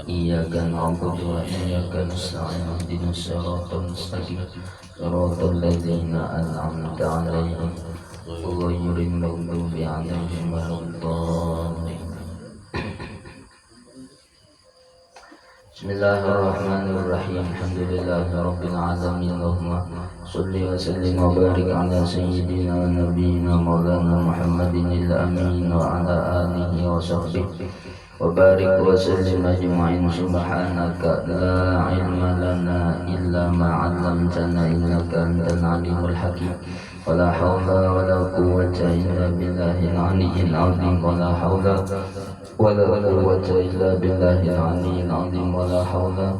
iyyaka na'budu wa iyyaka nasta'in ihdinas siratal mustaqim siratal ladzina an'amta 'alaihim ghairil maghdubi 'alaihim waladdallin. Bismillahirrahmanirrahim. Alhamdulillahi rabbil alamin. Allahumma shalli wa sallim wa barik ala sayyidina wa nabiyyina maulana Muhammadin al-amin wa ala alihi wa sahbihi wa barik wa sallim ajma'in. Subhanaka la ilma lana illa ma 'allamtana innaka antal alimul hakim. Wala hawla wala quwwata illa billahil aliyyil azim. Wala hawla wala quwwata illa billahil aliyyil azim. Wala hawla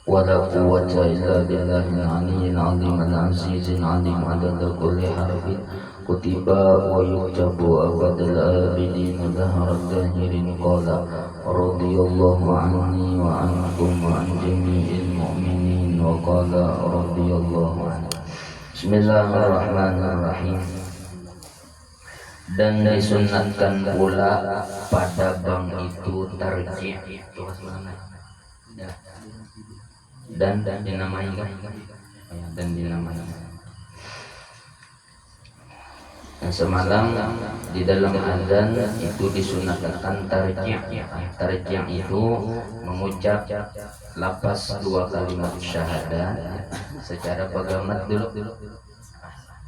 wala quwwata illa billahil aliyyil azim. Al-azizil alim adada kulli harfin kutiba wa yuktabu abadal abidin dhaharat dahirin. Qala radiyallahu anni wa ankum wa an jami'il mu'minin. Wa qala radiyallahu anhu. Bismillahirrahmanirrahim. Dan disunatkan pula pada bank itu tarjih dan dinamai dan dinamai. Nah, semalam di dalam azan itu disunatkan tarjih. Tarjih itu mengucap lapas dua kalimat syahadat secara pegamat dulu.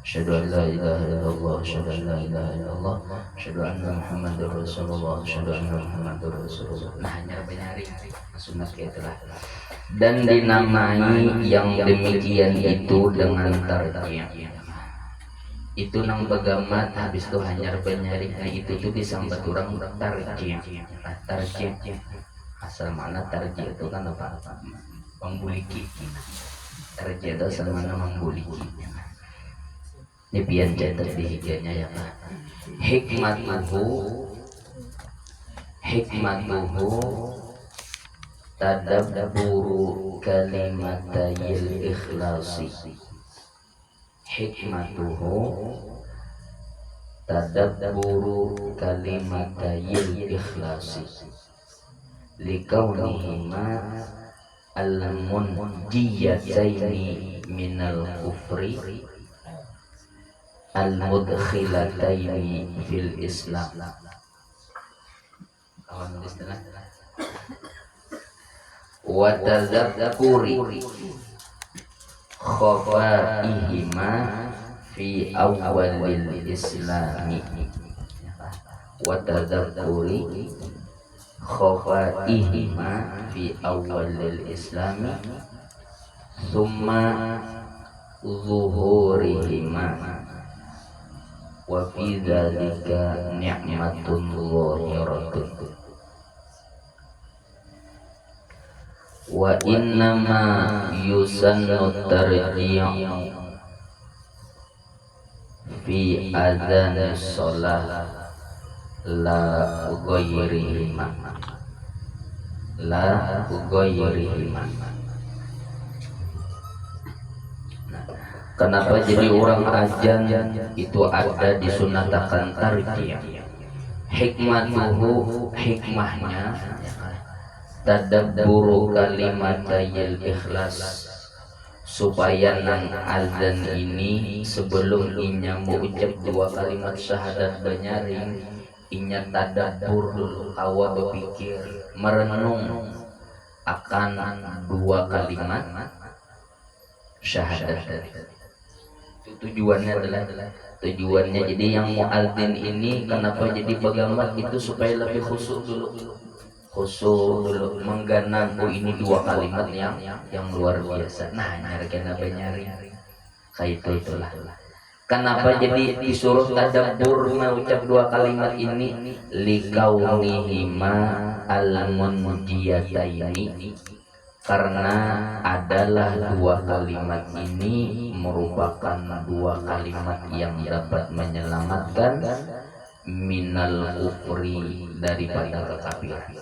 Asyhadu an la ilaha illallah, asyhadu an la ilaha illallah, asyhadu anna Muhammadar Rasulullah, asyhadu anna Muhammadar Rasulullah. Nah, nyari sunat itulah. Dan dinamai yang demikian itu dengan tarjih. Itu nang begamat habis itu hanyar benyari. Nah, itu tuh disambat orang tarjih. Tarjih asal mana tarjih itu kan apa? Mengguliki. Tarjih itu asal mana mengguliki. Ini biar catat di hijanya ya Pak. Hikmatuhu tadabburu kalimatayil ikhlasi. Hikmatuhu tadabburu kalimatayil ikhlasi likaunihima al-munjiyataini minal kufri al-mudkhilataini fil Islam. Kawan istilah wa tadzakkuri khafaihima fi awwalil islami. Wa tadzakkuri khafaihima fi awwalil islami thumma zuhurihima wa fi dzalika ni'matun zahiratun wa innama yusannu tarjih fi adzan shalah la ghairihima. Kenapa jadi orang azan itu ada disunatakan tarjih? Hikmatuhu, hikmahnya tadabburu kalimatayil ikhlas, supaya nang azan ini sebelum inya mengucap dua kalimat syahadat banyaring, inya tadabbur dulu, kawa berpikir merenung akan dua kalimat syahadat. Tujuannya jadi yang muadzin ini kenapa jadi pegamat itu supaya lebih khusyuk dulu mengganang ini dua kalimat yang luar biasa. Nah, nyari kayak itulah. Kenapa jadi disuruh tadabbur mengucap dua kalimat ini? Likaunihima al-munjiyataini, karena adalah dua kalimat ini merupakan dua kalimat yang dapat menyelamatkan minal kufri, daripada kekafiran.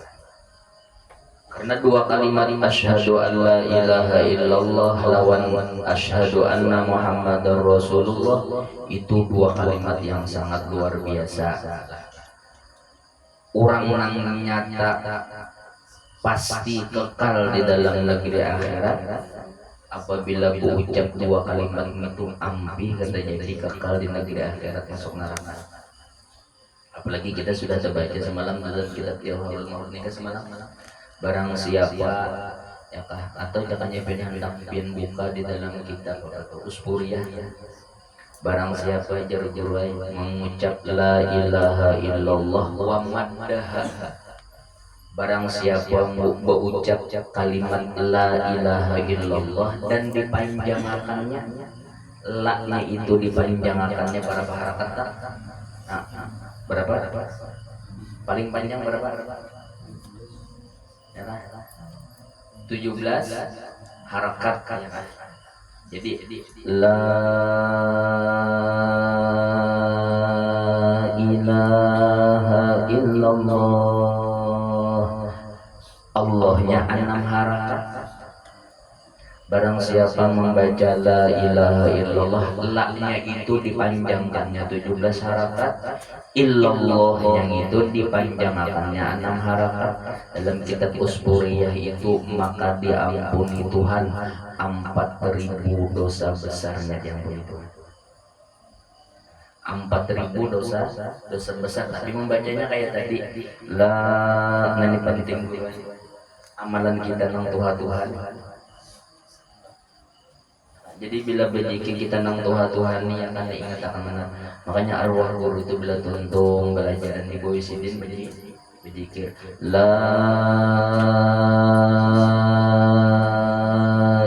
Karena dua kalimat asyhadu an la ilaha illallah lawan asyhadu anna Muhammadar Rasulullah itu dua kalimat yang sangat luar biasa. Orang-orang nyata pasti kekal di dalam negeri akhirat. Apabila berucap dua kalimat itu ampi, kata jadi kekal di negeri akhirat, masuk neraka. Apalagi kita sudah terbaca semalam dalam kitab Jawahirul Ma'ani semalam, barang siapa ya kah atau jangan hendak pian buka di dalam kitab atau Uspuriyah, barang siapa jaru-jaruai mengucap la ilaha illallah wa maddaha, barang siapa berucap kalimat la ilaha illallah dan dipanjangkannya, la-nya itu dipanjangkannya berapa harakat? Nah, berapa? Paling panjang berapa? Ya, 17 harakat ya. Jadi la ilaha illallah, Allahnya 6 harakat. Barang siapa membaca la ilaha illallah, la-nya itu dipanjangkannya 17 harakat, illallah yang itu dipanjangkannya 6 harakat. Dalam kitab Uspuriyah itu, maka diampuni Tuhan 4.000 dosa besarnya, diampuni Tuhan 4.000 dosa besar. Tapi membacanya kayak tadi, la, ini penting amalan kita nang Tuhan. Jadi bila berzikir kita nang Tuhan ni akan ingat akan mana. Makanya arwah guru itu bila tuntung belajaran di Boy Sidin berzikir la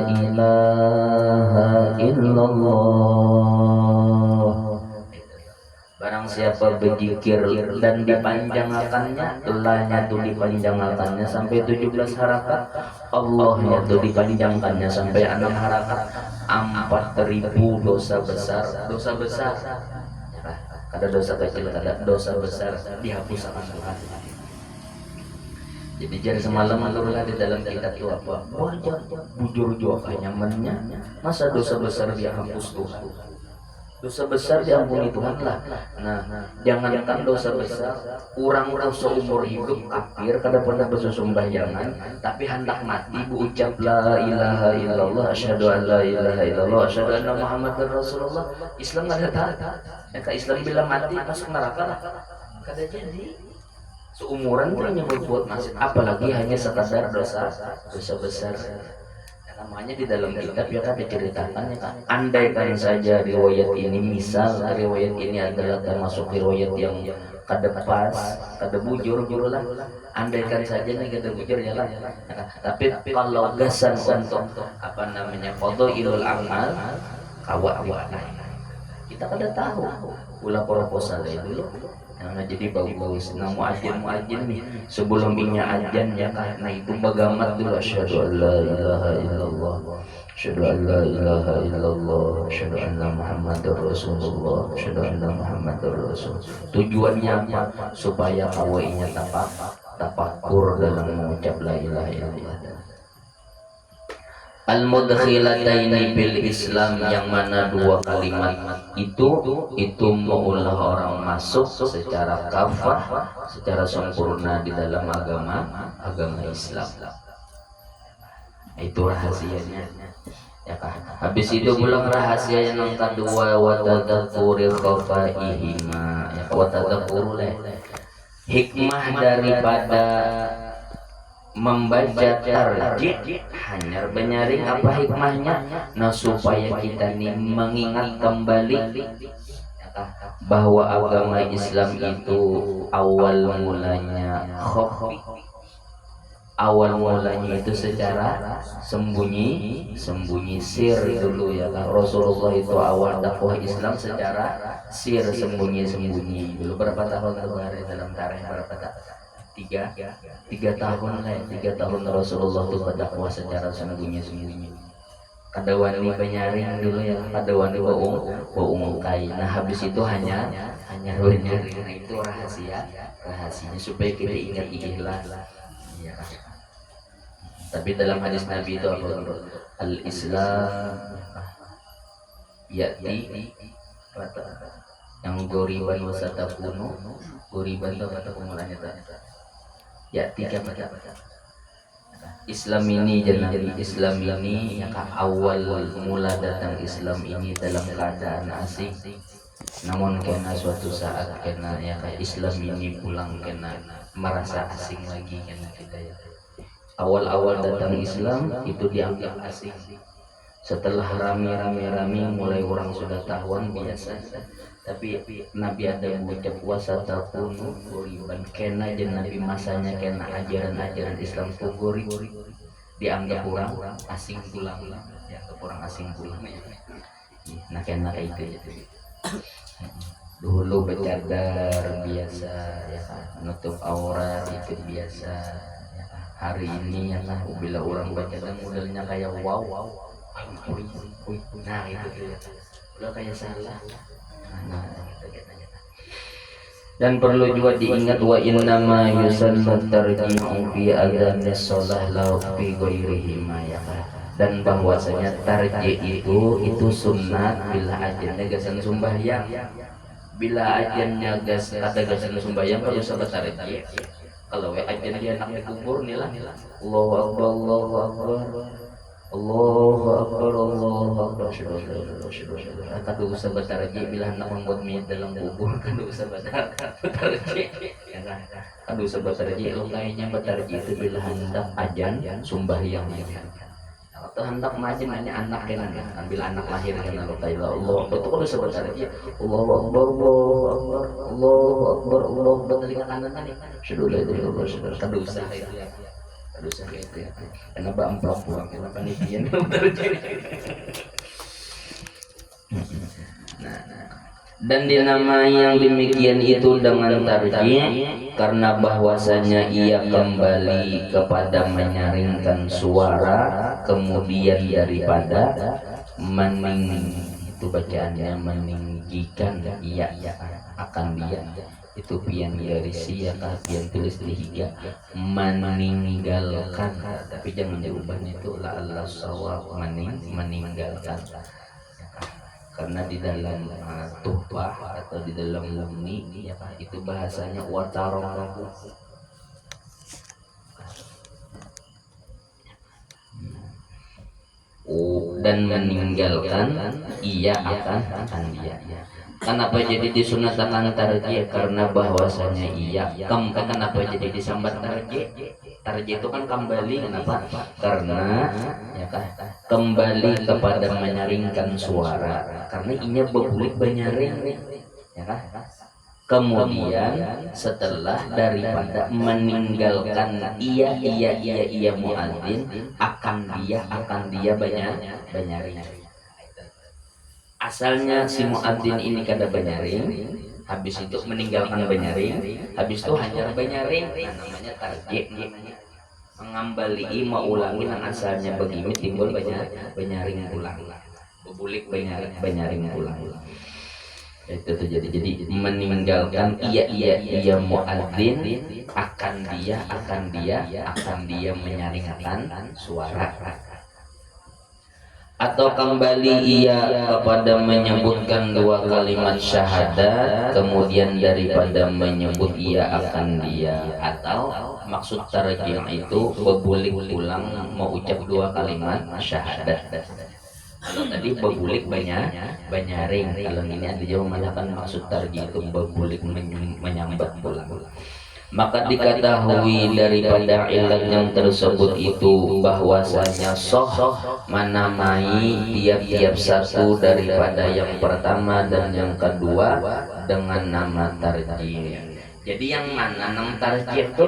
ilaha illallah. Barang siapa berzikir dan dipanjangkannya, la-nya itu dipanjangkannya sampai 17 harakat, Allahnya itu dipanjangkannya sampai 6 harakat, 4.000 dosa besar. Ada dosa kecil, ada dosa besar dihapus sama Tuhan. Jadi jari semalam menurutlah di dalam kitab itu apa? Wajar bujur jua nyamannya. Masa dosa besar dihapus Tuhan? Dosa besar diampuni Tuhan lah. Nah, jangankan dosa besar, orang seumur hidup kafir kada pernah bersumbahyangan, tapi hendak mati berucap la ilaha illallah, asyhadu an la ilaha illallah, asyhadu anna muhammadar rasulullah. Islam ada tak? Ya Islam bila mati masuk neraka lah. Kada jadi. Seumuran punya berbuat masjid, apalagi hanya sekadar dosa besar. Namanya di dalam kitab ya kan diceritakan ya kan, andaikan saja riwayat ini, misal riwayat ini adalah termasuk riwayat yang kada pas, kada bujur lah, andaikan saja nih kada bujur ya lah. Tapi kalau gasan untuk apa namanya fadhailul amal kawa kita kada tahu ulah proposal dulu yang jadi bagus-bagus. Nah muadzin nih sebelum ini adzan ya karena itu bagamat dulu asyhadu an la ilaha illallah, asyhadu an la ilaha illallah, asyhadu anna muhammadar rasulullah, asyhadu anna muhammadar rasul. Tujuannya apa? Supaya kawainya tafakur dalam mengucap la ilaha illallah. Al-mudkhilataini bil Islam, yang mana dua kalimat itu maulah orang masuk secara kafah, secara sempurna di dalam agama Islam. Itu rahasianya ya kan. Habis itu pulang rahasia yang kedua, wa tadzakkuri khafaihima ya, wa tadzakkuru hikmah daripada membaca tarjih hanya menyaring apa hikmahnya, nah supaya kita ini mengingat kembali bahwa agama Islam itu awal mulanya khafi, awal mulanya itu secara sembunyi sir dulu ya kan. Rasulullah itu awal dakwah Islam secara sir, sembunyi dulu. Berapa tahun kemarin dalam tarikh berapa tahun? Tiga tahun lah, 3 tahun Rasulullah itu berdakwah secara sembunyi. Kada wani penyaring dulu ya, kada wani umumkai. Nah habis itu hanya penyaring. Nah itu rahasianya supaya kita ingat ikhlas. Ya. Tapi dalam hadis Nabi itu apa? Al-Islam ya'ti yang goriban wasatapunu, goriban itu kata pemulanya tak. Ya 3 baca. Islam ini dan Nabi Islam ini ya awal mula datang Islam ini dalam keadaan asing, namun karena suatu saat karena ya Islam ini pulang karena merasa asing lagi karena kita ya awal-awal datang Islam itu dianggap asing. Setelah rame-rame mulai orang sudah tahuan biasa, tapi Nabi ada ucap puasa tahun kuriban kena dan Nabi masanya kena ajaran-ajaran Islam kuguri dianggap orang asing pulang ya orang asing pulang. Nah kena itu ya. Dulu bercadar biasa ya menutup aurat itu biasa ya. Hari ini ya bila orang bercadar modelnya kayak wow nah itu ya udah kayak salah. Nah, dan perlu juga diingat wa innama yusannu tarji'u fi adzanis shalah la fi ghairihi ma dan bahwasanya tarji' itu sunat bila ajannya gasan sembahyang. Bila ajannya gas ada gasan sembahyang perlu sabat tarji'. Kalau ajan dia nak dikubur nilah Allahu akbar Allahu akbar Allahu akbar Allahu akbar kadu usah batarji bila hendak membuat mie dalam kubur kadu usah batarji ya kan kadu usah batarji lo kayaknya batarji itu bila hendak ajan sembahyang atau hendak majin hanya anak kan ambil anak lahir kan lo kayak Allah itu kadu usah batarji Allahu akbar Allahu akbar Allahu akbar Allahu akbar dari kanan tadi sudah itu kadu usah itu ya dosa gitu ya. Kenapa empat pulang? Kenapa panitia terjadi? Dan dinamai yang demikian itu dengan tarji' karena bahwasanya ia kembali kepada menyaringkan suara kemudian daripada mening itu bacaannya meninggikan iya akan dia itu pian garis ya pian tulis di higa meninggalkan tapi jangan diubahnya itu la Allah sawab meninggalkan karena di dalam tuhfah atau di dalam lumni ya itu bahasanya watarolahu dan meninggalkan ia akan dia. Kenapa jadi disunatkan tarji? Karena bahwasanya iya kenapa jadi disambat tarji? Tarji itu kan kembali, kenapa? Karena ya kan kembali kepada menyaringkan suara karena inya bebulik banyaring ya kan. Kemudian setelah daripada meninggalkan iya muadzin akan dia banyaring. Asalnya si muadzin ini kada banyaring, habis itu meninggalkan banyaring, habis itu hanya banyaring, namanya tarji. Mengambali mau ulangi yang asalnya begini timbul banyaring ulang, bebulik banyaring ulang. Itu terjadi. Jadi meninggalkan iya muadzin akan dia menyaringkan suara. Atau kembali ia kepada menyebutkan dua kalimat syahadat kemudian daripada menyebut ia akan dia, atau maksud tarji' itu bebulik ulang mau ucap dua kalimat syahadat. Kalau tadi bebulik banyaring, kalau ini ada jauh malah kan maksud tarji' itu bebulik menyambat pulang. Maka diketahui daripada ilat yang tersebut itu bahwasanya soh menamai tiap-tiap satu daripada yang pertama dan yang kedua dengan nama tarji'. Jadi yang mana nang tarji' itu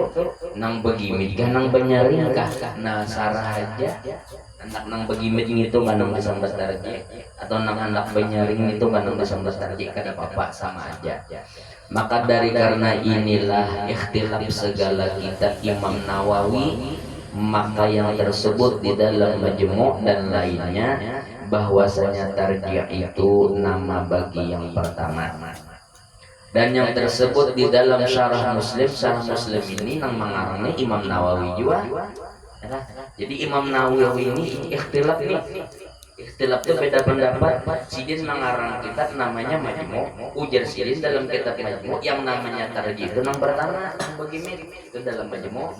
nang begimit kah nang banyaring kah nah sarah aja anak nang begimit itu manang disambat tarji' atau nang anak banyaring itu manang disambat tarji' kada apa-apa sama aja. Maka dari karena inilah ikhtilaf segala kitab Imam Nawawi, maka yang tersebut di dalam Majmu' dan lainnya bahwasanya tarji' itu nama bagi yang pertama. Dan yang tersebut di dalam syarah Muslim ini nang mengarangnya Imam Nawawi juga. Jadi Imam Nawawi ini ikhtilaf nih. Ikhtilaf itu beda pendapat. Sidin mengarang kitab namanya Majmu', ujar Sidin dalam kitab Majmu' yang namanya tarji' itu yang pertama, begini itu dalam Majmu'.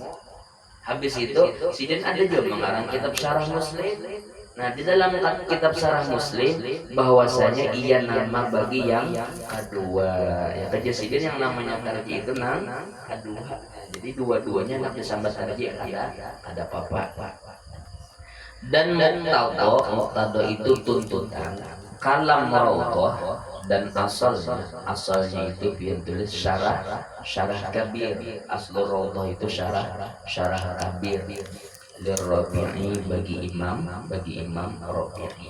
Habis itu Sidin ada juga mengarang kitab Syarah Muslim. Nah, di dalam kitab Syarah Muslim bahwasanya ia nama bagi yang kedua. Ya kerja Sidin yang namanya tarji itu kedua. Nah, jadi dua-duanya nak disambat tarji ada papa. Dan muqtado itu tuntutan. Kalam raudhah dan asalnya itu biar tulis syarah kabir. Asal raudhah itu syarah kabir lirrabi'i bagi imam Rabi'i.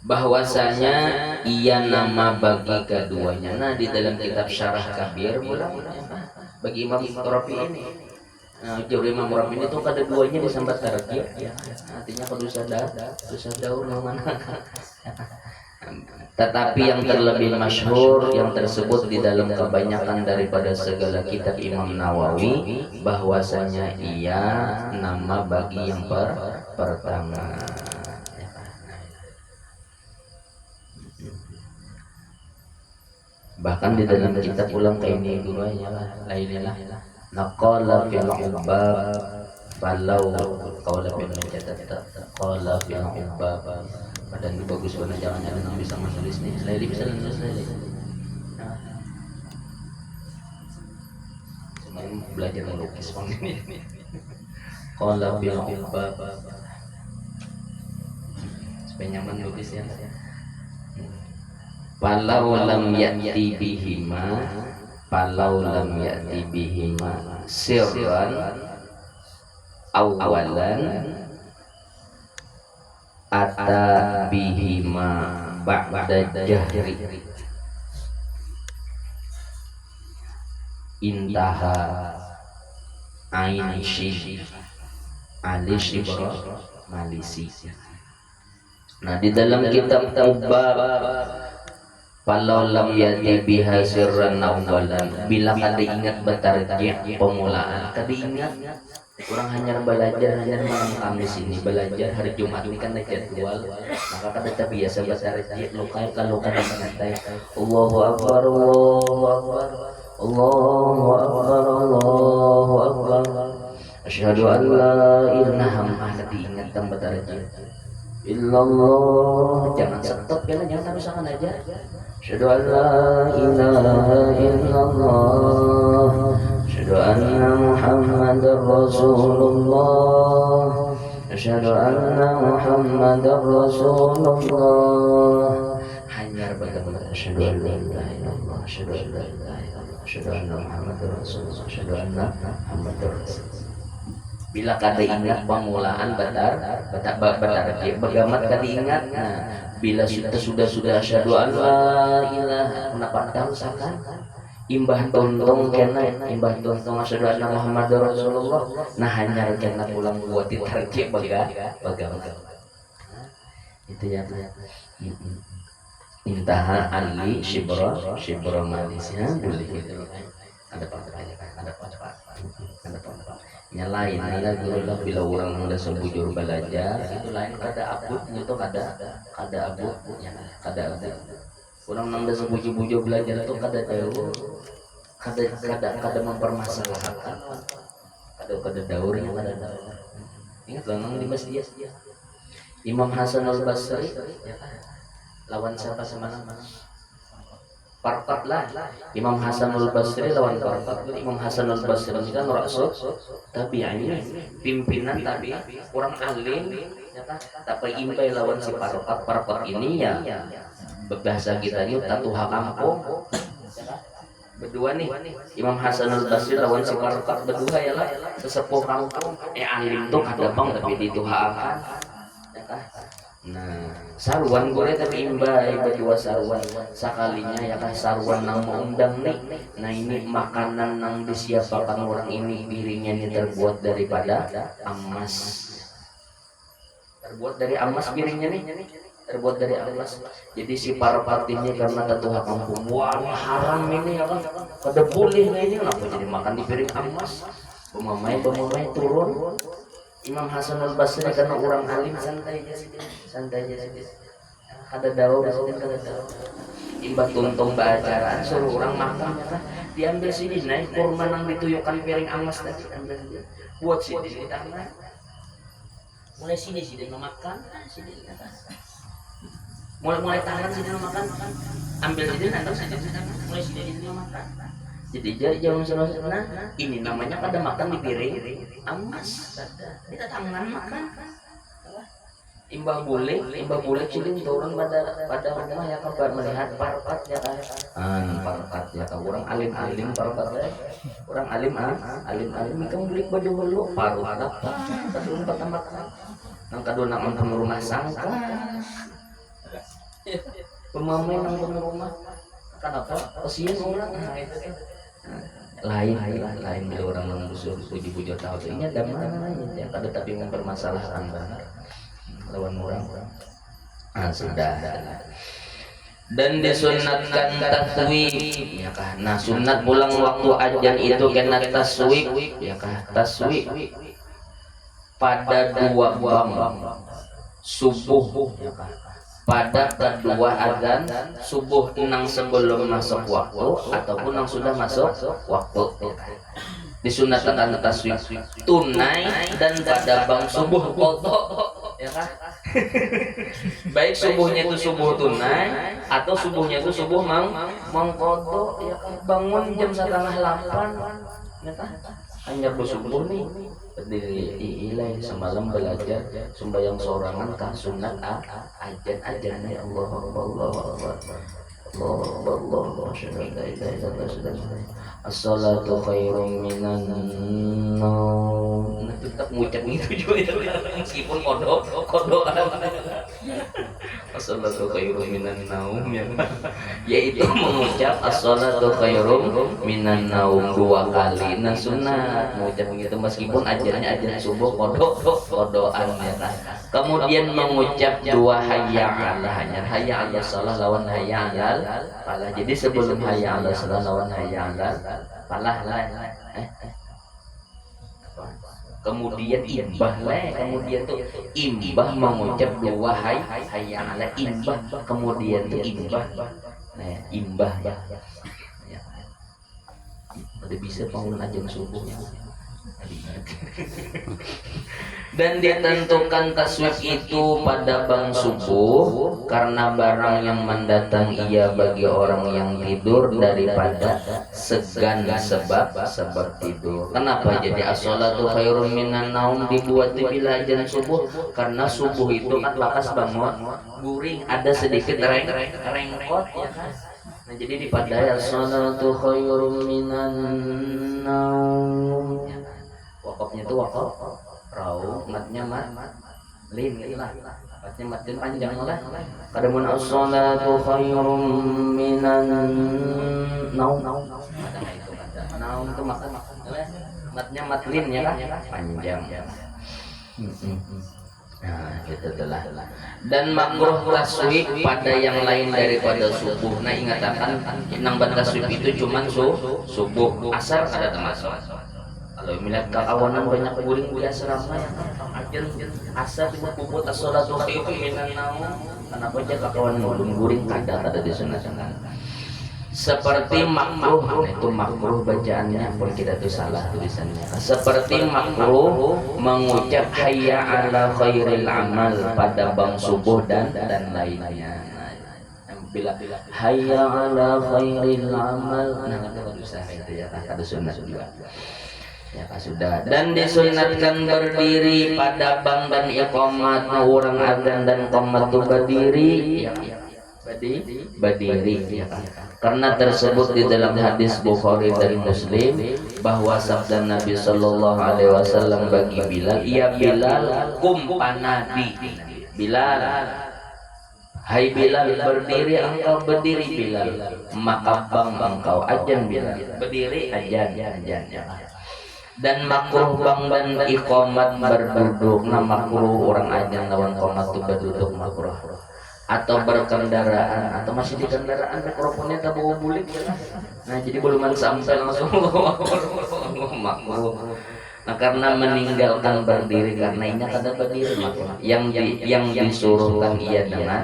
Bahwasanya ia nama bagi keduanya. Nah, di dalam kitab syarah kabir bagi imam Rabi'i ini. Nah, jauh Imam Rabi'i ini tuh kada duanya disambat tarji. Artinya kudu daun yang mana. Tetapi yang terlebih masyhur yang tersebut di dalam kebanyakan daripada segala kitab Imam Nawawi bahwasanya ia nama bagi yang pertama. Bahkan di dalam kitab ulang kayak ini dulunya lainlah naqala fil ubab falau qala fil mencatat qala fil ubab. Padahal itu bagus banget, jangan ada yang bisa menulis nih. Laili bisa menulis Laili. Cuman belajar melukis bang ini. Qala fil ubab supaya nyaman lukisnya. Falau lam ya'ti bihima sirran awalan ata bihima ba'da jahri intaha ain syih ali shibra malisi. Nah, di dalam kitab Taubah falau lam yati biha sirran awalan, bila kada ingat bertarjih pemulaan, kada ingat kurang hanya belajar hanya malam Kamis ini belajar hari Jumat ini kan jadwal, maka kada terbiasa bertarjih lukai kalau kada santai Allahu akbar Allahu akbar Allahu akbar Allahu akbar asyhadu an la ilaha illallah, diingat tambah tarjih illallah, jangan stop ya, jangan teruskan aja. Asyhadu an la ilaha illallah, asyhadu anna Muhammadar Rasulullah, asyhadu anna Muhammadar Rasulullah. Hanya benar-benar asyhadu an la ilaha illallah, asyhadu an la ilaha illallah, asyhadu anna Muhammadar Rasulullah, asyhadu anna Muhammadar Rasulullah. Bila kada ingat pemulaan betar begamat kada ingat. Nah, bila sudah asyhadu an la ilaha kenapa tahu sakan imbah tontong kena imbah tontong asyhadu anna Muhammadar Rasulullah. Nah, hanya kena pulang buat ditarjih baga. Itu ya. Intaha ali shibra malisnya boleh gitu. Ada nya lain lagi bila orang udah sebujur belajar itu lain kada abut itu kada abut orang nang sebujur belajar itu kada tahu kada mempermasalahkan kada daurnya kada ingat nang di masjid Imam Hasan Al-Basri lawan siapa semana Farqat lah. Imam Hasan Al-Basri lawan Farqat. Imam Hasan Al-Basri kan rasul tabi'in, pimpinan tabi, orang alim, tapi impai lawan si Farqat. Farqat ini ya bahasa kita ini tatuha kampung. Berdua nih, Imam Hasan Al-Basri lawan si Farqat berdua ya lah, sesepuh kampung. Alim tuh kada bang tapi dituhakan. Nah, sarwan boleh tapi imbai berdua sarwan sekalinya ya kan sarwan nang mengundang nih. Nah, ini makanan nang disiapkan orang ini piringnya ini terbuat daripada emas. Terbuat dari emas piringnya nih. Terbuat dari emas. Jadi si Farqat ini karena ketua kampung, wah haram ini ya kan. Pada boleh ini kenapa jadi makan di piring emas. Pemamai turun. Imam Hasan Al-Basri karena orang alim santai aja. kada daun presiden kada daun imbah tuntung baacaraan suruh orang makan ya diambil sini naik kurma nang dituyukan piring amas tadi ambil buat sini di tangan mulai sini memakan sini mulai tangan sini makan ambil sini nanti mulai sini makan jadi jangan salah ini namanya pada makan di piring amas kita tangan makan imbah boleh cilin turun pada rumah ya kabar melihat parkat ya kan parkat ya kan orang alim parkat ya orang alim kamu beli baju belu paruh apa kadun pertama nang kadun nang rumah sangka pemain nang rumah kenapa kesian orang itu lain bila orang membusuk puji-puji tahu ini ada mana ya kada tapi mempermasalahkan banget lawan orang sudah dan disunatkan taswib ya kah nah sunat pulang waktu ajan itu kena taswib ya kah taswib pada 2 bam subuh ya kah pada kedua azan subuh nang sebelum masuk waktu ataupun nang sudah masuk waktu disunatkan taswib tunai dan pada bang subuh qadha ya kan baik subuhnya itu subuh tunai atau subuhnya itu subuh mangqadha ya kan bangun jam 7:30 ya kan hanya bersubuh nih berdiri ilai semalam belajar sembahyang sorangan kah sunat ajan ya Allah as-salatu khairum minan naum. Tetap ngucap gitu juga meskipun kodok as-salatu khairum minan naum ya. Yaitu mengucap as-salatu khairum minan naum 2 kali. Nah sunat mengucap begitu meskipun ajarnya ajar subuh kodokan ya kan. Kemudian mengucap 2 hayya 'ala shalah lawan hayya 'alal falah. Jadi sebelum hayya 'ala shalah lawan hayya 'alal falah kemudian kemudian tuh imbah mengucap 2 hayya 'ala imbah kemudian tuh imbah ya. Udah bisa bangun ajan subuh dan ditentukan taswib itu pada bang subuh karena barang yang mendatang ia bagi orang yang tidur daripada segan sebab tidur. Kenapa jadi as-salatu khairum minan naum dibuat bila ajan subuh? Karena subuh itu kan bakas bangun guring ada sedikit rengkot ya kan. Nah jadi dipadai as-salatu khairum minan naum. Wakafnya itu wakaf rau, matnya lin lah, matnya matin panjang lah. Kadamun as-salatu khairum minan naum. Ada itu kata naum itu matnya matlin ya kan, panjang. Nah gitu telah. Dan makruh taswib pada yang lain daripada subuh. Nah ingatkan nang taswib itu cuma subuh, asar ada termasuk. Kalau melihat kawanan banyak guring di asrama yang ajar asar bubut as-salatu khairum minan naum. Kenapa aja kawanan guring kada di sana. Seperti makruh, itu makruh bacaannya pun kita tuh salah tulisannya. Seperti makruh mengucap hayya 'ala khairil amal pada bang subuh dan lainnya. Bila hayya 'ala khairil amal nah kada usah itu ya kada sunat juga. Ya sudah dan disunatkan berdiri pada bang dan iqamat orang adzan dan qomat itu berdiri ya berdiri ya kan. Karena tersebut di dalam hadis Bukhari dan Muslim bahwa sabda Nabi sallallahu alaihi wasallam bagi Bilal, ya Bilal kum panadi Bilal, hai Bilal berdiri engkau berdiri Bilal, maka bang engkau ajan Bilal berdiri ajan ya. Dan makruh bang dan iqamat berduduk. Nah makruh orang ajan lawan qomat itu berduduk makruh. Atau berkendaraan atau masih di kendaraan mikrofonnya tak bawa bulik. Nah jadi belum sampai langsung makruh. Nah, karena meninggalkan berdiri karena ini kada berdiri maka yang disuruhkan ia dengan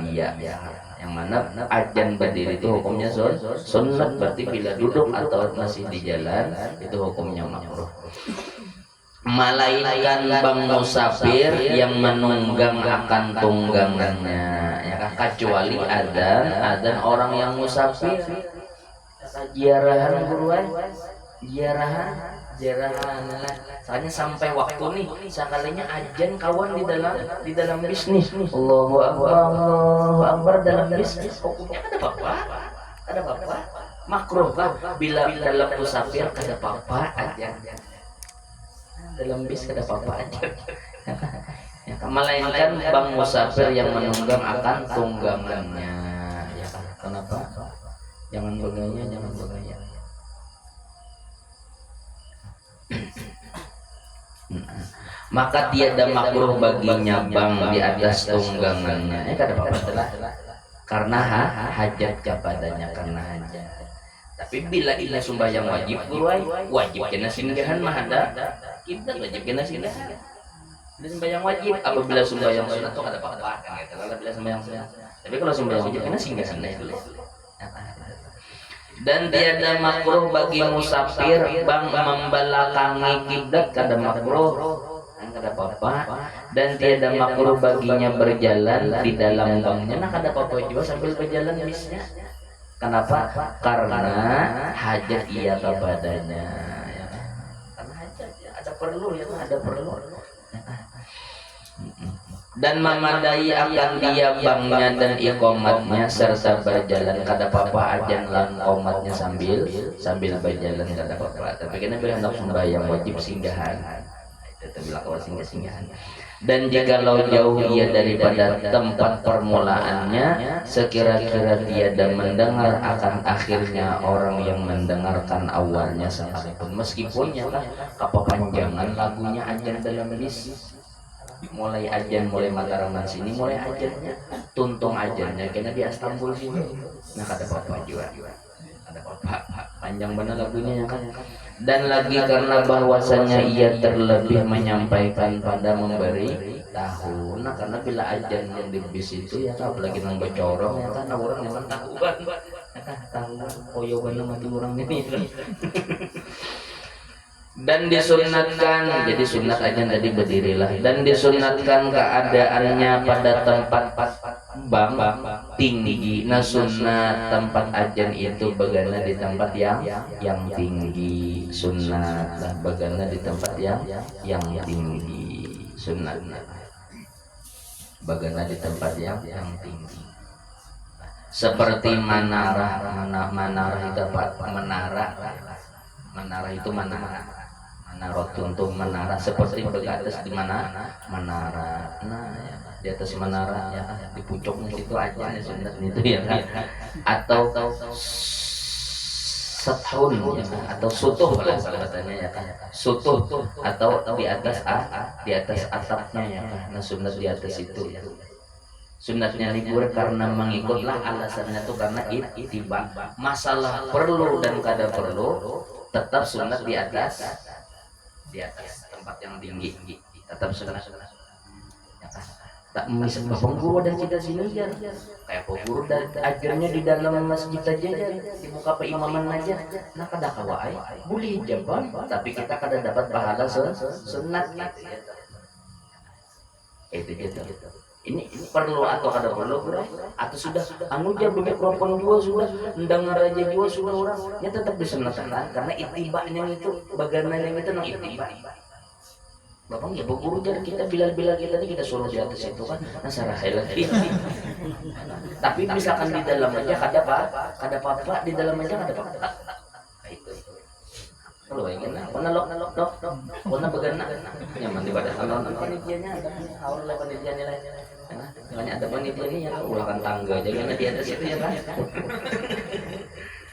dia ya. Yang mana ajan berdiri itu hukumnya sunnah, berarti bila duduk atau masih di jalan itu hukumnya makruh. Melainkan bang musafir yang menunggang akan tunggangannya ya kan, kecuali adan orang yang musafir ziarahan buruan ziarahan soalnya sampai waktu nih sekalinya ajan kawan di dalam bisnis Allahu Akbar dalam bisnis hukumnya ada apa makruh kan bila dalam musafir ada apa ajan dalam bis ada apa aja ya, melainkan bang musafir yang menunggang akan tunggangannya ya kan. Kenapa jangan begaya maka tiada makruh baginya bang di atas tunggangannya kada apa-apa telah karena hajat kepadanya karena hajat. Tapi bila ila sembahyang wajib kena singgahan mah ada kita wajib kena singgahan. Bila sembahyang wajib apabila sembahyang sunat tuh ada apa-apa kan gitu. Kalau bila sembahyang sunat. Tapi kalau sembahyang wajib kena singgahan dulu. Dan tiada makruh bagi musafir bang membelakangi kiblat kada makruh. Kada apa-apa dan tiada makruh baginya berjalan di dalam bangnya nah kada apa-apa juga sambil berjalan bisnya. Kenapa? Karena hajat ia kepadanya. Ya. Karena hajat ada perlu ya, ada perlu. Dan memadai akan dia bangnya dan iqamatnya serta berjalan kada apa-apa ajan lan qomatnya sambil berjalan kada apa-apa. Tapi kena bila hendak sembahyang wajib singgahan. Itu bilang kalau singgahan. Dan jikalau jauh ia daripada tempat permulaannya sekira-kira tiada mendengar akan akhirnya orang yang mendengarkan awalnya sekalipun meskipun nyata kepanjangan lagunya ajan dalam bis mulai Mataraman sini mulai ajannya tuntung ajannya kena di Istanbul sini nah kada apa-apa juga ada apa panjang benar lagunya ya kan. Dan lagi karena bahwasanya ia terlebih menyampaikan pada memberi tahu. Nah karena bila ajan yang di bis itu ya kan apalagi nang becorong ya kan orang yang tahu banget ya kan tahu koyo bener mati orang ini dan disunatkan jadi sunat aja tadi berdirilah dan disunatkan keadaannya pada tempat bang tinggi. Nah sunat tempat ajan itu bagana di tempat yang tinggi sunat lah bagana di tempat yang tinggi sunat bagana di tempat yang tinggi seperti menara itu apa menara itu untuk menara seperti bergatas di mana menara nah ya, di atas menara ya di pucuknya situ aja ya sunat itu ya kan atau setahun ya kan? Atau sutuh kalau katanya ya kan sutuh atau di atas atapnya ya kan nah sunat di atas itu ya sunatnya libur karena mengikutlah alasannya tuh karena ittiba masalah perlu dan kada perlu tetap sunat di atas tempat yang tinggi tetap sunat ya kan tak misal pengguru dan kita sini ya kayak pengguru dan ajarnya di dalam masjid aja ya di muka peimaman aja nah kada kawai boleh jaban tapi kita kada dapat pahala sunat itu gitu. Ini perlu atau kada perlu bro? Atau sudah anu aja mikrofon juga sudah mendengar aja juga sudah orang ya tetap disunatkan karena itibanya itu bagananya itu nang itiba Bapak ya guru jadi kita bila kita ini kita suruh di atas itu kan nasarah lagi tapi misalkan di dalam aja kada apa di dalam aja kada apa itu kalau ingin lah kena lok kena begana nyaman di badan kalau panitianya ada awal lah panitia nilai makanya ada panitia ini ya ulakan tangga aja karena di atas itu ya kan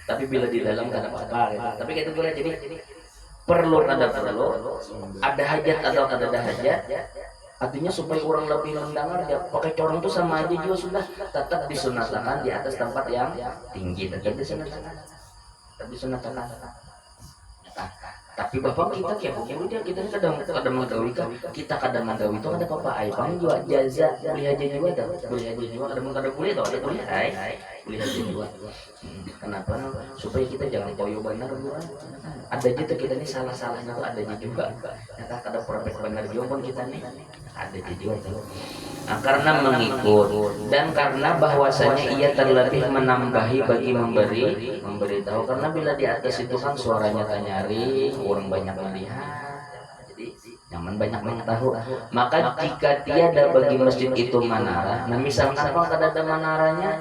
tapi bila di dalam kada apa-apa tapi kayak itu boleh jadi perlu ada hajat atau kada ada hajat artinya supaya orang lebih mendengar ya pakai corong itu sama aja juga sudah tetap disunatkan di atas tempat yang tinggi tetap disunatkan Tapi bapak kita kayak dia kita kadang menggawi kita kadang menggawi itu ada apa ai pang juga jaza beli aja juga ada beli aja juga kadang boleh tau ada boleh ai beli aja juga. Kenapa supaya kita jangan koyo benar ada aja tuh kita nih salah-salahnya tuh ada aja juga ya kadang perfect benar juga pun kita nih ada aja juga tuh. Nah, karena mengikut dan karena bahwasanya ia terlebih menambahi bagi memberi tahu karena bila di atas itu kan suaranya nyaring orang banyak melihat jadi nyaman banyak mengetahui maka jika tiada bagi masjid itu menara nah misalkan kalau ada menaranya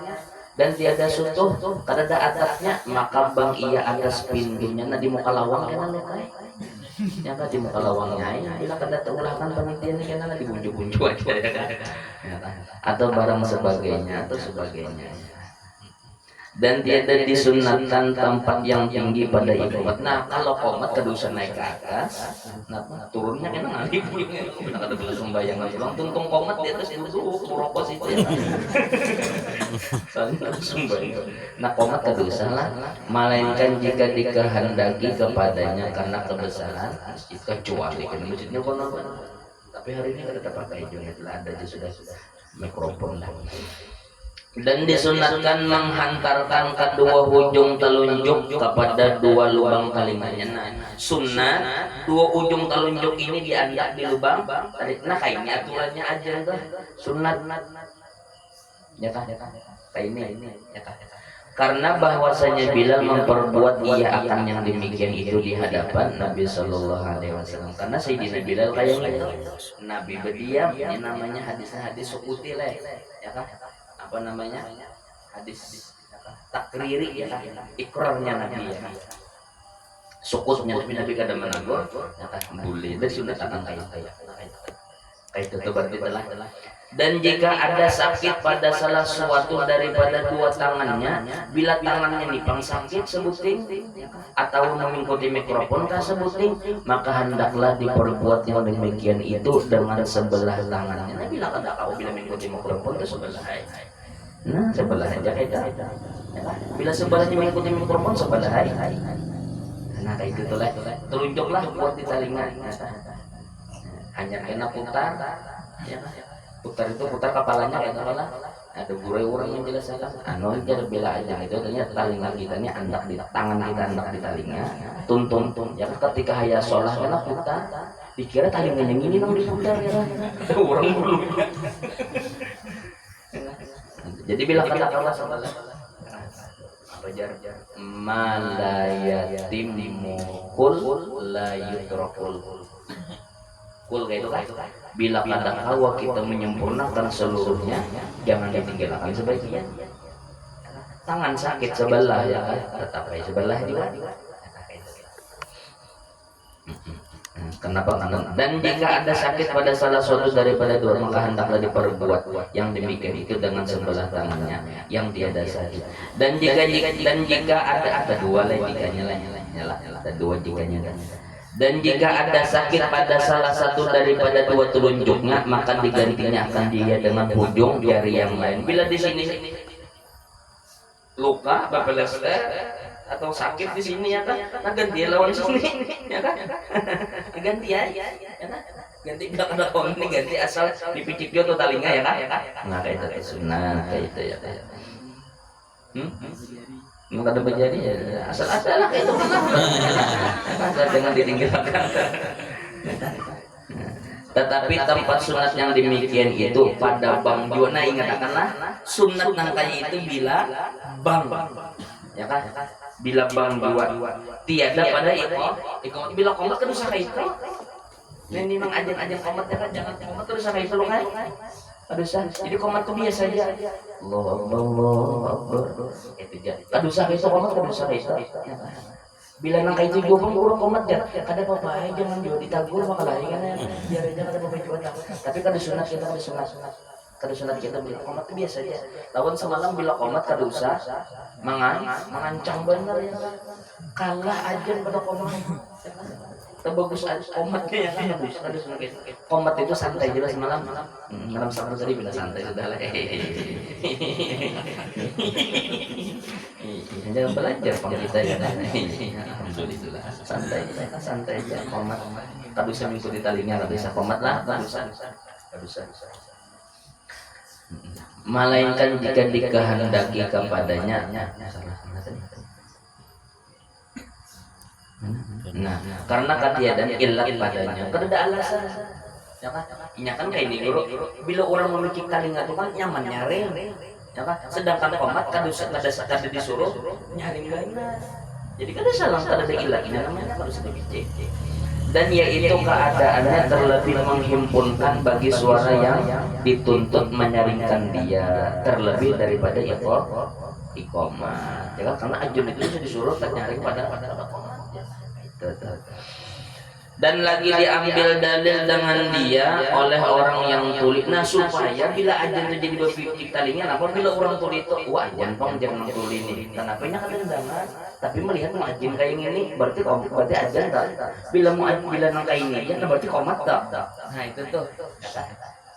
dan tiada sutuh kada ada atapnya maka bang ia atas pintunya nah di muka lawang kan ya kan di muka lawangnya bila kada terulahkan panitia ini kan dibunjuk-bunjuk aja ya kan atau barang sebagainya dan tiada disunatkan tempat yang tinggi pada ibadat. Nah kalau komat kedusa naik ke atas, nah turunnya kan nanti kita kada boleh sembayangan pulang tuntung komat di atas duduk merokok itu ya. Soalnya sembayangan. Nah komat kedusa lah, melainkan jika dikehendaki kepadanya karena kebesaran masjid kecuali kan masjidnya kono. Tapi hari ini kada pakai jonet lah ada aja sudah mikrofon lah. Dan disunatkan menghantarkan kedua ujung telunjuk kepada dua lubang telinganya. Nah, sunnah dua ujung telunjuk ini diangkat di lubang. Nah, kayak ini aturannya aja tuh. Sunnat. Ya kah? Kayak ini ya kah? Karena bahwasanya Bilal memperbuat ia akan yang demikian itu di hadapan Nabi Shallallahu Alaihi Wasallam. Karena Sayyidina Bilal kayak gitu. Nabi berdiam, ini namanya hadis sukuti lah, ya kan? Apa namanya hadis takriri ya kan ikrarnya Nabi ya kan sukutnya Nabi kada menegur ya kan boleh dan sunnah akan kayak itu berarti telah dan jika ada sakit pada salah suatu daripada dua tangannya bila tangannya nipang sakit sebuting atau mengikuti mikrofon kah sebuting maka hendaklah diperbuat yang demikian itu dengan sebelah tangannya nah bila kada kau bila mengikuti mikrofon itu sebelah nah sebelah aja kita bila sebelahnya mengikuti mikrofon sebelah nah kayak gitu lah telunjuklah buat di telinga hanya kena putar ya putar itu putar kepalanya kayak kepala ada guru orang yang jelaskan anu aja bela aja itu ternyata telinga kita ini andak di tangan kita andak di telinga tuntun ya ketika hayya sholah kena putar dikira telinganya ini nang diputar ya orang bulunya jadi bila kata-kata sama apa jar malayatim kul la yutrakul kul kayak itu kan bila kata kawa kita menyempurnakan seluruhnya jangan ditinggalkan sebaiknya tangan sakit sebelah ya kan tetap kayak sebelah juga kenapa dan jika ada sakit pada salah suatu daripada dua maka hendaklah diperbuat yang demikian itu dengan sebelah tangannya yang tiada sakit dan jika ada dua jikanya ada dua jikanya dan jika ada sakit pada salah satu daripada dua telunjuknya maka digantinya akan dia dengan ujung jari yang lain bila di sini luka bapelester atau sakit di sini ya kan nah ganti lawan sini ya kan ganti ya kan ganti bilang ada orang ini ganti asal dipicik dia tuh telinga ya kan nah kayak itu sunnah kayak itu ya nggak ada berjadi ya asal lah kayak itu asal dengan ditinggalkan tetapi tempat sunat yang demikian itu pada bang Jona ingatkanlah sunat yang kayak itu bila bang ya kan bila bang dua tiada pada ikhom bila komat kan usah itu ini memang ajan komatnya kan jangan komat terus usah itu loh kan aduh jadi komat tuh biasa aja Allah itu jadi aduh usah itu komat kan usah itu bila nang itu juga pun kurang komat ya kada apa-apa jangan juga ditagur maka lari kan biar aja kada apa-apa juga tapi kada sunat kita bila komat itu biasa aja lawan semalam bila komat kada usah mengancang benar ya kalah aja pada komat terbagus komatnya ya kan ada komat itu santai jelas malam santai tadi bila santai sudah lah Jangan belajar pang kita ya. Alhamdulillah. Santai aja, santai aja. Komat. Tak bisa mengikuti talinya, tak bisa komat lah. Tak bisa. Melainkan jika dikehendaki kepadanya. Nah, karena ketiadaan ilat padanya, kada ada alasan. Ya kan? Ini kan kayak ini guru. Bila orang memiliki talinga itu kan nyaman nyari. Ya kan? Sedangkan komat kada disuruh nyari gana. Jadi kada salah, kada ada ilat ini namanya harus dipicik. Dan yaitu keadaannya terlebih menghimpunkan bagi suara yang dituntut menyaringkan dia terlebih daripada iqamah. Ya kan? Karena ajun itu disuruh nyaring pada komat. Dan lagi diambil dalil dengan dia oleh orang yang tuli. Nah supaya bila ajan itu jadi berpikir talinya, apabila orang tuli itu, wah ajan pang jangan tuli ini. Kenapa nya kedendangan? Tapi melihat mau ajan kayak ini, berarti ajan tak. Bila mau bila nang kayak ini, ya berarti komat tak. Nah itu tuh,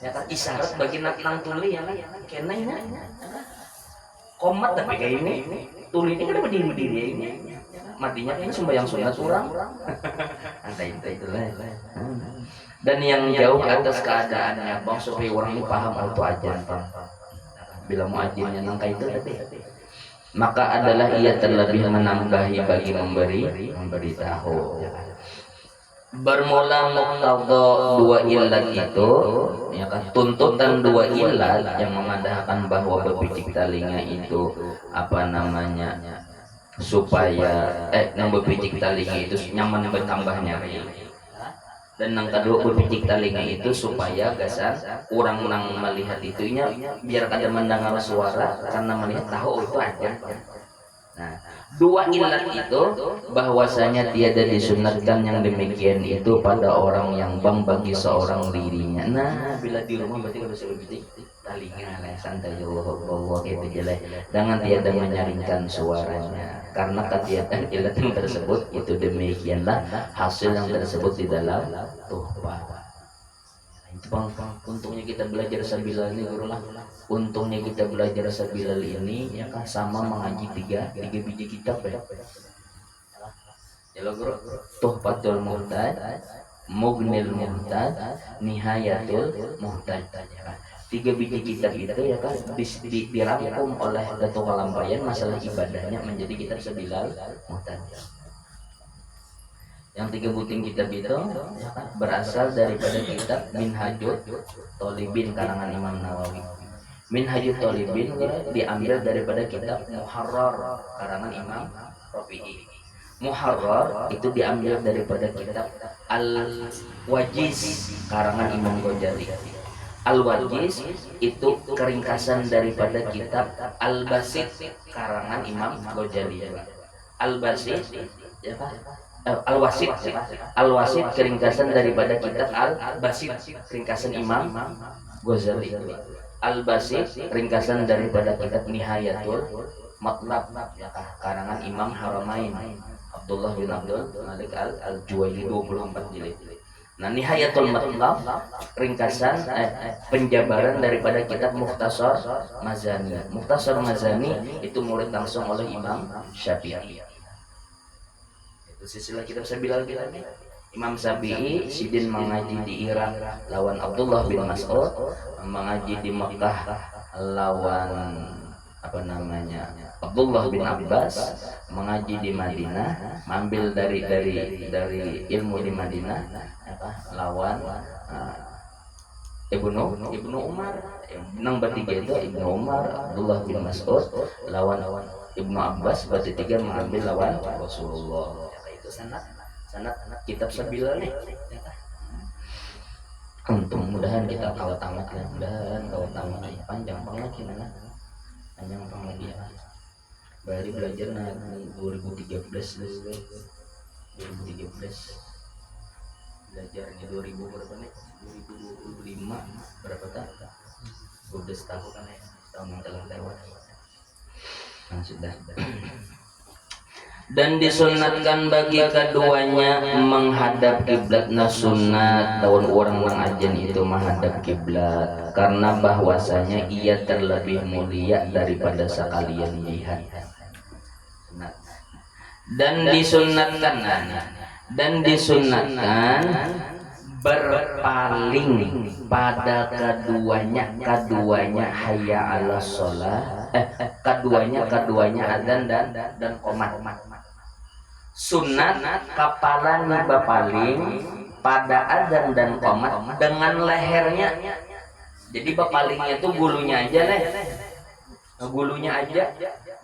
ya kan isyarat bagi nang tuli ya kan, kenanya komat tapi kayak ini, tuli ini kan berdiri ini. Matinya kayaknya sembahyang sunat orang. Antai itulah. Dan yang jauh ke atas keadaannya bang supaya orang ini paham itu ajan bang. Bila mau ajannya nangka itu tapi maka adalah ia terlebih menambahi bagi memberi tahu. Bermula muqtada dua ilat itu, ya kan, tuntutan dua ilat yang memandahkan bahwa berpicik talinga itu apa namanya supaya yang berpicik talinga itu nyaman bertambah nyari, dan yang kedua berpicik talinga itu supaya gasan orang nang melihat itunya biar kada mendengar suara karena melihat tahu itu aja. Nah dua ilat itu bahwasanya tiada disunatkan yang demikian itu pada orang yang bang bagi seorang dirinya. Nah bila di rumah berarti kada bisa berpicik talinga lah, santai Allah gitu jelek, jangan tiada menyaringkan suaranya karena ketiadaan ilat yang tersebut itu demikianlah hasil yang tersebut di dalam tuhfah. Itu bang, untungnya kita belajar sabilal ini guru lah, untungnya kita belajar sabilal ini ya kan sama mengaji tiga biji kitab ya. Ya lo guru, Tuhfatul Muhtaj, Mughnil Muhtaj, Nihayatul Muhtaj ya kan. 3 biji kitab itu ya kan dirangkum oleh Datuk Kalampayan masalah ibadahnya menjadi kitab Sabilal Muhtaj. Yang 3 buting kitab itu ya kan, berasal daripada kitab Minhajut Thalibin karangan Imam Nawawi. Minhajut Thalibin diambil daripada kitab Muharrar karangan Imam Rafi'i. Muharrar itu diambil daripada kitab Al-Wajiz karangan Imam Ghazali. Al-Wajiz itu keringkasan daripada kitab Al-Basit karangan Imam Ghazali. Al-Basit ya Pak? Al-Wasit. Al-Wasit keringkasan daripada kitab Al-Basit ringkasan Imam Ghazali. Al-Basit ringkasan daripada kitab Nihayatul Matlab ya karangan Imam Haramain Abdullah bin Abdul Malik Al-Juwayni 24 jilid. Nah, Nihayatul Matlab ringkasan penjabaran daripada kitab Mukhtasar Mazani. Mukhtasar Mazani itu murid langsung oleh Imam Syafi'i. Itu silsilah kitab Sabilal bilangnya. Imam Syafi'i sidin mengaji di Irak lawan Abdullah bin Mas'ud, mengaji di Mekah lawan apa namanya Abdullah bin Abbas, mengaji di Madinah, mengambil dari ilmu di Madinah lawan Ibnu Umar. Nang bertiga itu Ibnu Umar, Abdullah bin Mas'ud lawan Ibnu Abbas, bertiga mengambil lawan Rasulullah. Itu sanad kitab Sabilal nih. Untung mudahan kita kawat tamat ya, mudahan kawat tamat panjang banget gimana? Panjang banget ya. Baru belajar nah 2013 belajarnya 2000 berapa nih? 2025 berapa tahun? 12 tahun kan ya, tahun yang telah lewat. Nah, sudah. Dan disunatkan bagi keduanya menghadap kiblat. Nah sunat tahun orang mengajen itu menghadap kiblat karena bahwasanya ia terlebih mulia daripada sekalian jihad. dan disunatkan berpaling pada keduanya hayya 'alas shalah keduanya adzan dan qomat. Sunat kapalanya berpaling pada adzan dan qomat dengan lehernya. Jadi berpalingnya itu gulunya aja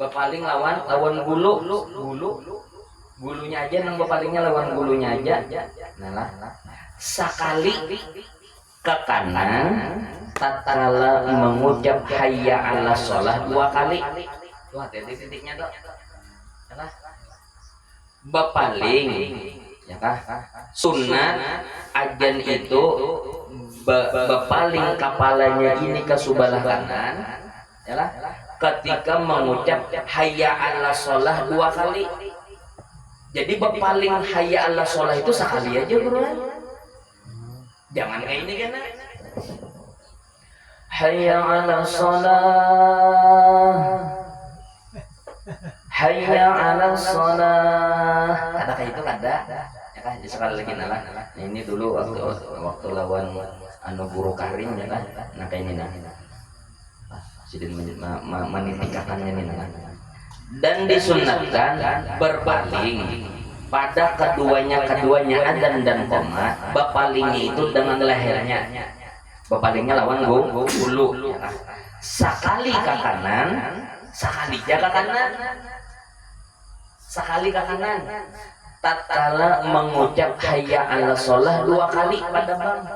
berpaling lawan gulunya aja nang berpalingnya lawan gulunya aja. Nah, sekali ke kanan tatkala mengucap hayya 'alas shalah 2 kali. Tuh titik-titiknya tuh. Nah, berpaling ya kah? Sunat ajan itu berpaling kepalanya ini ke sebelah kanan ya lah, ketika mengucap hayya 'alas shalah 2 kali. Jadi berpaling hayya 'alas shalah itu sekali aja bro. Jangan kayak ini kan. Hayya 'alas shalah, hayya 'alas shalah. Kata kayak itu kada. Ya kan sekali lagi nala. Nah, ini dulu waktu lawan guru Karim ya kan. Nah kayak ini nah. Sidin menitikakannya ini nah. Dan disunatkan berpaling pada keduanya adzan dan qomat. Berpalingnya itu dengan lehernya. Berpalingnya lawan gulu. Sekali ke kanan, sekali ke kanan. Tatkala mengucap hayya 'alas shalah 2 kali pada bang.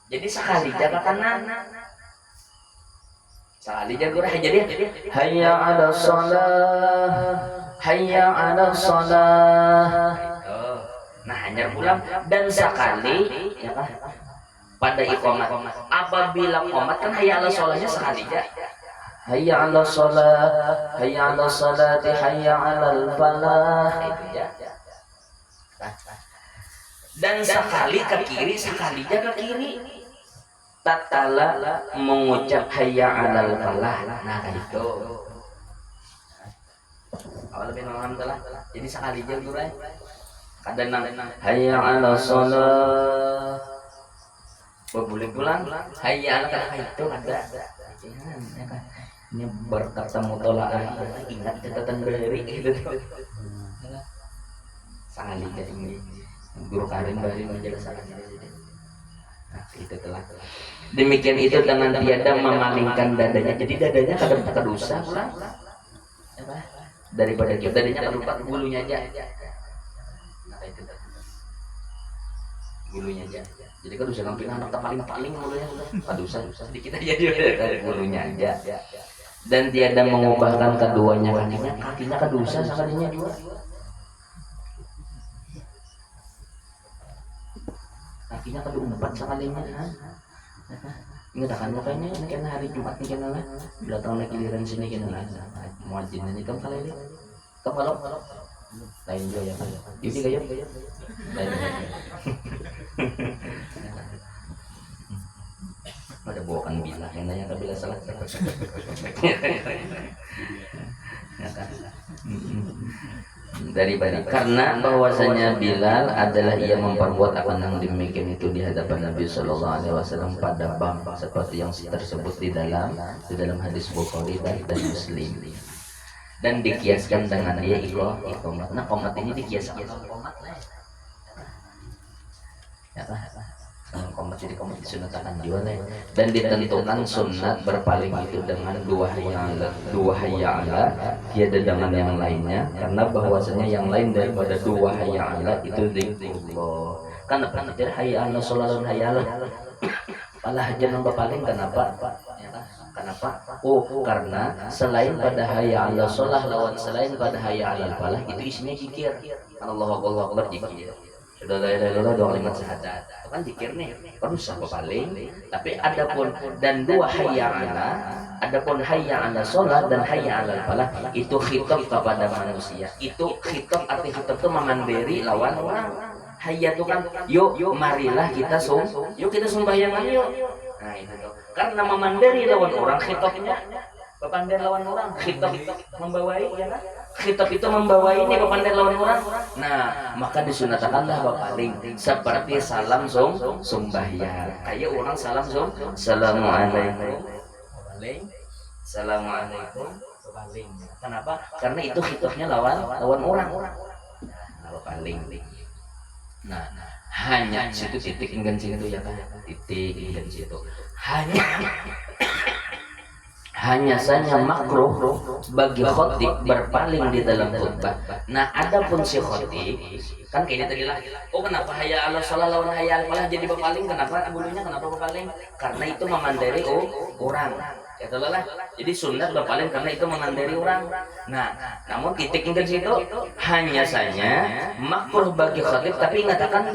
Jadi sekali ke kanan. Sekali jago jadi hayya 'alas shalah, hayya 'alas shalah. Nah, hanya pulang dan sekali ya kan pada iqamat. Apabila qomat kan hayya 'alas shalahnya sekali aja. Hayya 'alas shalah, hayya 'alas salati, hayya 'alal falah. Itu ya. Dan sekali ke kiri, sekali aja ke kiri. Tatkala mengucap hayya 'alal falah. Nah, itu. Awal lebih alhamdulillah. Jadi sekali aja durai. Kadang hayya 'alas shalah. Boleh pulang. Hayya 'alal falah itu ada. Ini berkata mutolaah. Ingat catatan beri gitu. Sekali aja ini. Guru Karim bari menjelaskan. Nah, itu telah. Demikian itu dengan tiada memalingkan dadanya. Jadi dadanya kadang kedusa pulang. Daripada dadanya kedupat bulunya aja. Nah, itu bulunya aja. Jadi kedusa lampin anak paling bulunya kedusa sedikit aja dia bulunya aja. Dan tiada mengubahkan keduanya kakinya kedusa sekalinya juga. Kakinya keempat sekalinya. Ingat akan makanya ini kan hari Jumat nih kan lah. Belakang lagi giliran sini kan lah. Muajin ini kan kali ini. Kalau lain juga ya kan. Ini gaya. Lain. Ada bawakan bilah yang nanya ke bilah salah. Ya kan. Daripada karena bahwasanya Bilal adalah ia memperbuat apa yang demikian itu di hadapan Nabi Shallallahu Alaihi Wasallam pada bab seperti yang tersebut di dalam hadis Bukhari dan Muslim, dan dikiaskan dengan dia iqamat. Nah, qomat ini dikiaskan qomat lah ya kan. Qomat jadi qomat disunatkan juga lah, dan ditentukan sunat berpaling itu dengan dua hayya 'ala tiada dengan yang lainnya, karena bahwasanya yang lain daripada dua hayya 'ala itu zikrullah. Kenapa jadi hayya 'ala shalah dan hayya 'ala malah jangan berpaling? Kenapa? Karena selain pada hayya 'ala shalah lawan selain pada hayya 'alal falah itu isinya zikir. Allahu akbar zikir. Sudah la ilaha illallah dua kalimat syahadat. Itu kan zikir nih. Perlu siapa paling? Tapi adapun dan dua hayya 'ala, adapun hayya 'ala shalah dan hayya 'alal falah itu khitab kepada manusia. Itu khitab, arti khitab itu memandiri lawan orang. Hayya itu kan yuk marilah kita sembahyang yuk. Nah, itu tuh. Karena memandiri lawan orang khitabnya Papander lawan orang, khitab membawai ya kan? Khitab itu membawai ini papander lawan orang. Nah, maka disunatakanlah bapaling seperti salam sembahyang. Kayak orang salam assalamualaikum. Bapaling. Assalamualaikum. Bapaling. Kenapa? Karena itu khitabnya lawan orang. Nah, bapaling. Nah, hanya situ titik enggan situ ya kan? Titik enggan situ. Hanya saja makruh bagi khotib berpaling di dalam khutbah. Nah, adapun si khotib kan kayak tadi lah. Oh, kenapa hayya ala shalah lawan hayya al falah jadi berpaling? Kenapa bulunya kenapa berpaling? Karena itu memandiri orang. Ya lah. Jadi sunat berpaling karena itu memandiri orang. Nah, namun titik enggan situ hanya saja makruh bagi khotib, tapi mengatakan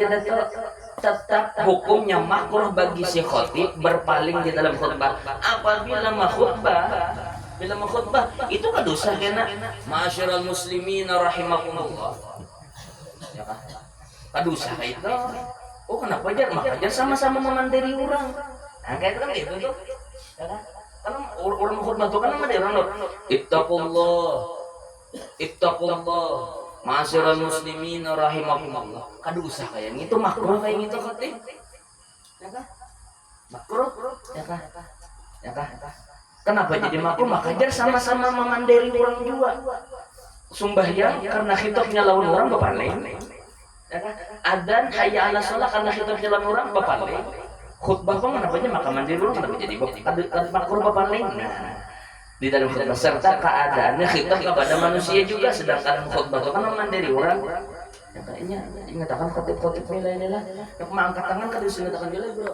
tetap hukumnya makruh bagi si khotib berpaling di dalam khutbah apabila khutbah itu kan dosa kena ma'asyiral muslimin rahimakumullah ya kan dosa itu. Oh, kenapa aja sama-sama memandiri orang. Nah, kayak itu kan gitu tuh ya kan, karena orang khutbah tuh kan ada orang ittaqullah ma'asyiral muslimin rahimakumullah. Kadosa kayak gitu makruh kayak gitu khotib. Ya kan? Makruh ya kan? Ya kan? Kenapa jadi makruh? Makanya sama-sama memandiri orang juga. Sembahyang karena khitabnya lawan orang berpaling. Ya kan? Adzan hayya ala shalah karena khitabnya lawan orang berpaling. Khutbah pun kenapa maka mandiri orang kenapa jadi makruh berpaling. Nah, di dalam khutbah serta keadaannya khitab kepada manusia juga, sedangkan khutbah itu kan memandiri orang. Ya kayaknya mengatakan khotib nilai-nilai yang mengangkat tangan kan disingkatkan nilai bro.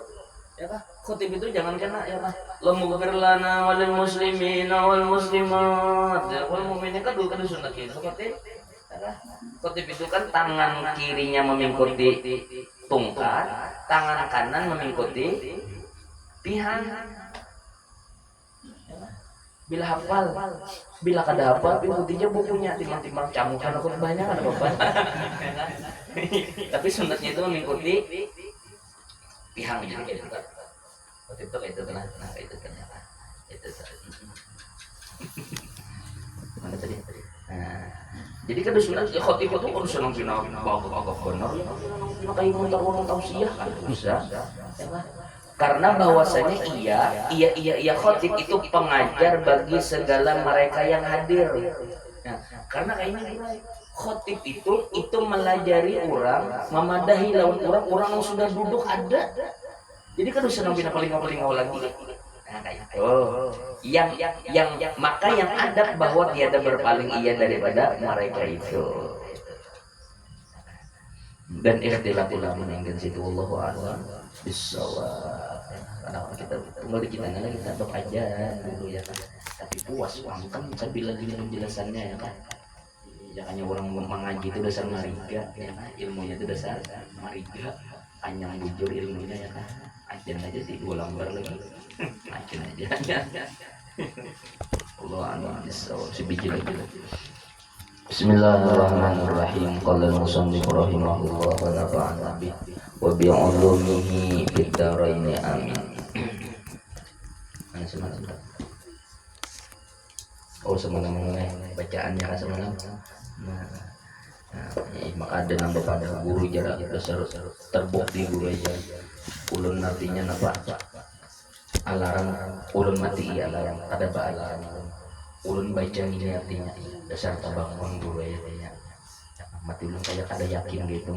Ya kan khotib itu jangan kena ya kan lamughfir lana walil muslimin wal muslimat ya wal mu'minin kan dulu kan sunat gitu khotib. Ya kan khotib itu kan tangan kirinya memingkuti tungkat, tangan kanan memingkuti pihak. Bila hafal, bila kada hafal, pingkutinya bukunya timang-timang camuk karena khutbahnya kan apa-apa. Tapi sunatnya itu mengikuti pihang gitu kan. Waktu itu kayak itu kan, nah kayak itu ternyata itu mana tadi? Nah, jadi kan sunat khotib itu harus senang bagus benar. Kayak muter tausiah kan bisa, ya kan? Karena bahwasanya iya khotib itu pengajar bagi segala mereka yang hadir. Nah, karena kayaknya khotib itu melajari orang, memadahi lawan orang yang sudah duduk ada. Jadi kan bisa nampil paling lagi. Nah, kayak yang maka yang adab bahwa tiada berpaling iya daripada mereka itu. Dan ikhtilaf ulama yang situ wallahu a'lam bissawab. Karena kita tunggu di kita lagi kita dok aja dulu ya kan. Tapi puas kan sambil lagi penjelasannya ya kan. Ya hanya orang mengaji itu dasar mariga ya kan. Ilmunya itu dasar mariga. Panjang bujur ilmunya ya kan. Ajan aja sih 2 lembar lagi. Ajan aja. Allah a'lam bissawab. Sebiji lagi. Bismillahirrahmanirrahim. Qala al-musannif rahimahullah wa nafa'ana bihi wa bi 'ulumihi fid dharain amin. Mana semalam? Oh, semalam bacaannya kan semalam. Nah, maka ada nambah pada guru jarak dasar terbukti guru aja. Ulun artinya napa? Alarm ulun mati alarm ada ba alarm. Ulun baca ini artinya dasar tabangun dulu ya kayaknya mati ulun kayak ada yakin gitu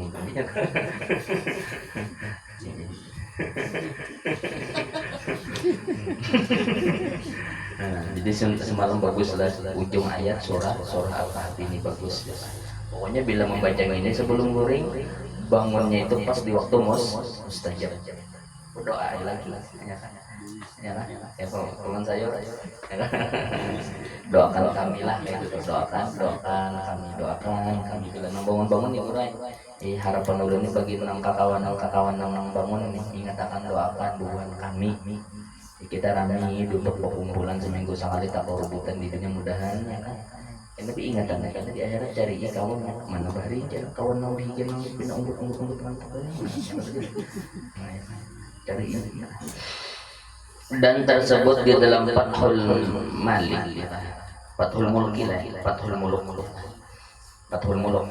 nah, jadi semalam bagus lah ujung ayat surah Al-Kahfi ini bagus pokoknya bila membaca ini sebelum guring bangunnya itu pas di waktu mustajab berdoa lagi ya kan teman saya doakan kami lah kayak gitu doakan kami bila bangun ya urai harapan ulun ini bagi nang kawan nang bangun nih ingatakan doakan duaan kami kita rame untuk perkumpulan seminggu sekali tak rebutan di dunia mudahan ya kan tapi ingatan kan di akhirat cari ya kawan mana bahari kawan nang hijau nang bina umbut mantap cari ini dan tersebut di dalam Fathul Malik, Fathul Mulk, Fathul Mulk,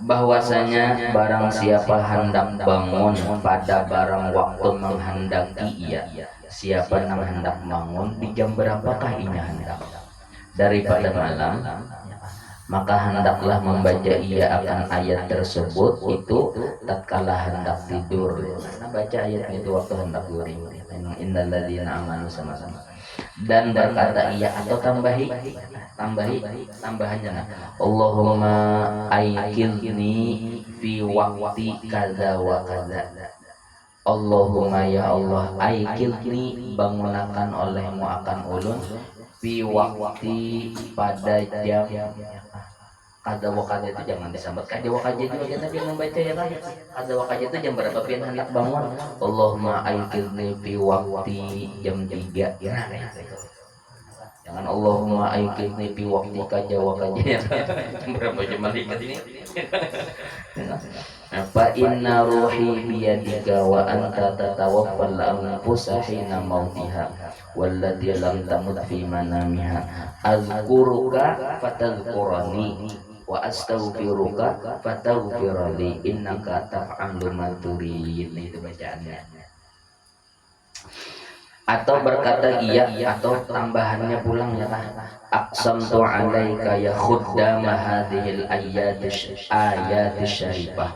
bahwasanya barang siapa hendak bangun pada barang waktu menghendaki ia, siapa yang hendak bangun di jam berapakah ia hendak daripada malam, maka hendaklah membaca ia akan ayat tersebut itu tatkala hendak tidur. Nah, baca ayatnya itu waktu hendak guring. Innalladzina amanu sama-sama. Dan berkata ia atau tambahannya nah. Allahumma aikilni fi waqti kaza wa kaza. Allahumma ya Allah aikilni bangunakan olehmu akan ulun fi waqti pada jam kada wakaja itu jangan disambat kada wakaja juga kita biar membaca ya kan. Kada wakaja itu jam berapa pian hendak bangun. Allahumma aikilni fi waqti jam 3. Nah, kayak gitu. Jangan Allahumma aikilni fi waqti kaja wakaja ya. Jam berapa jam malaikat ini? Fa inna ruhi biyadika wa anta tatawaffal anfusa hina mautiha wallati lam tamut fi manamiha azkuruka fatadhkurani wa astaghfiruka fataghfirli innaka taf'alu ma turid. Itu bacaannya. Atau berkata iya atau tambahannya pulang ya kan. Aqsamtu alaika ya khuddama hadhil ayatish syarifah.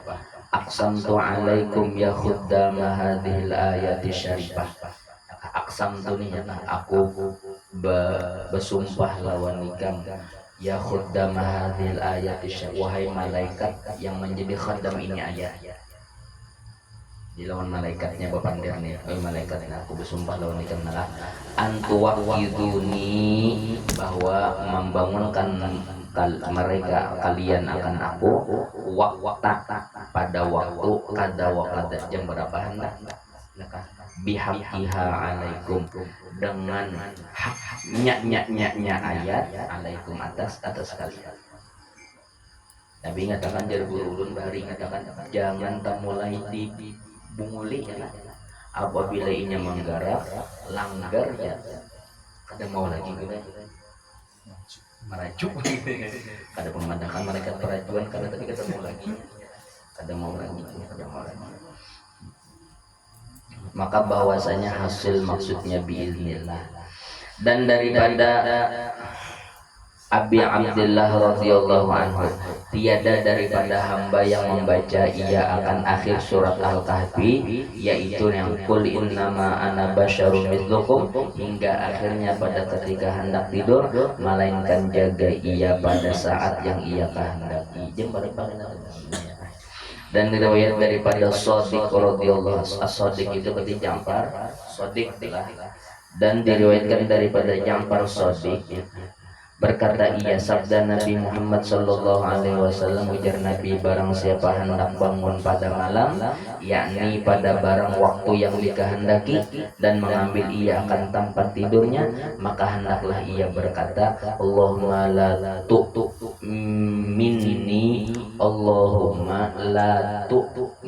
Aqsamtu alaikum ya khuddama hadhil ayatish syarifah. Aqsamtu nih ya kan, aku bersumpah lawan ikam ya khuddama hadhil ayatish syarifah, wahai malaikat yang menjadi khaddam ini ayat. Di lawan malaikatnya bapak nih, malaikatnya aku bersumpah lawan ikan nalah antuwakiduni bahwa membangunkan mereka kalian akan aku waktu pada waktu kada wakada jam berapa hendak bihaqqiha alaikum dengan haknya ayat alaikum atas kalian. Nabi ngatakan jar gurulun bari ngatakan jangan mulai di bunguli ya, apabila inya menggarap langgar ya kada mau lagi gitu merajuk kada pemandangan malaikat perajuan kada tapi kada mau lagi maka bahwasanya hasil maksudnya biiznillah. Dan daripada Abi Abdullah radhiyallahu anhu, tiada daripada hamba yang membaca ia akan akhir surat Al-Kahfi, yaitu yang qul innama ana basyarum mithlukum hingga akhirnya pada ketika hendak tidur, melainkan jaga ia pada saat yang ia kehendaki. Dan riwayat daripada Shadiq radhiyallahu anhu, Shadiq itu berarti Ja'far, Shadiq dan diriwayatkan daripada Ja'far Shadiq berkata ia sabda Nabi Muhammad sallallahu alaihi wasallam, ujar Nabi barang siapa hendak bangun pada malam, yakni pada barang waktu yang dikehendaki dan mengambil ia akan tempat tidurnya, maka hendaklah ia berkata Allahumma la minni Allahumma la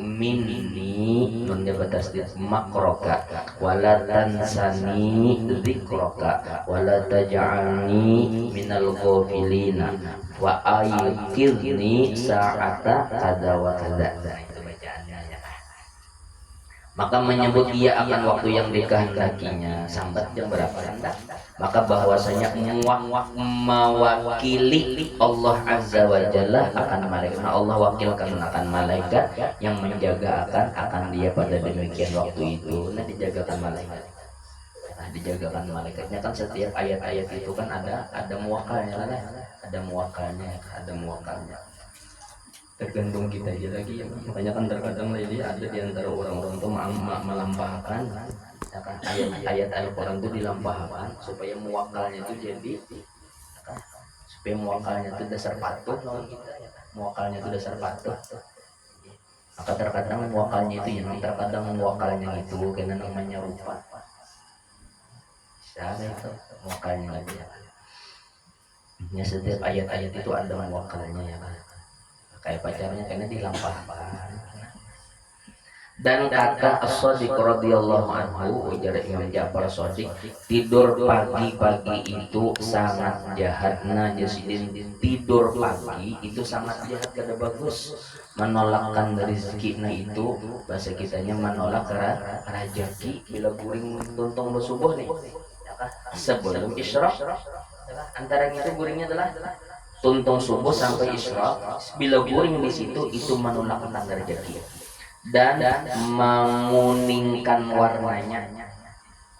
minni nun batas makroka wala tansani dzikraka wala taj'alni minal ghafilina wa ayyidni sa'ata kada wa kada. Itu bacaannya ya. Maka menyebut ia akan waktu yang dikehendakinya sambat jam berapa hendak, maka bahwasanya mewakili Allah azza wa jalla akan malaikat. Allah wakilkan akan malaikat yang menjaga akan dia pada demikian waktu itu. Nah, dijagakan malaikat. Dijagakan malaikatnya kan setiap ayat-ayat itu kan ada muwakalnya kan, ada muwakalnya tergantung kita aja lagi ya. Makanya kan terkadang lagi ada di antara orang-orang tuh melampahkan ya kan, ayat-ayat Al-Quran itu dilampahkan supaya muwakalnya itu jadi supaya muwakalnya itu dasar patuh lawan kita ya. Muwakalnya itu dasar patuh. Maka terkadang muwakalnya itu yang terkadang muwakalnya itu karena namanya rupa. Ada itu wakalnya lagi ya. Ya setiap ayat-ayat itu ada wakalnya ya kan. Kayak pacarnya karena dilampahkan. Dan kata As-Shadiq radhiyallahu anhu, ujar Imam Ja'far Shadiq, tidur pagi-pagi itu sangat jahat. Nah, jasidin tidur pagi itu sangat jahat, kada bagus. Menolakkan rezeki, nah itu bahasa kitanya menolak rezeki. Bila guring tuntung bersubuh nih, sebelum isyraq, antara itu guringnya adalah tuntung subuh sampai isyraq. Bila guring di situ itu menolakkan rezeki dan menguningkan warnanya.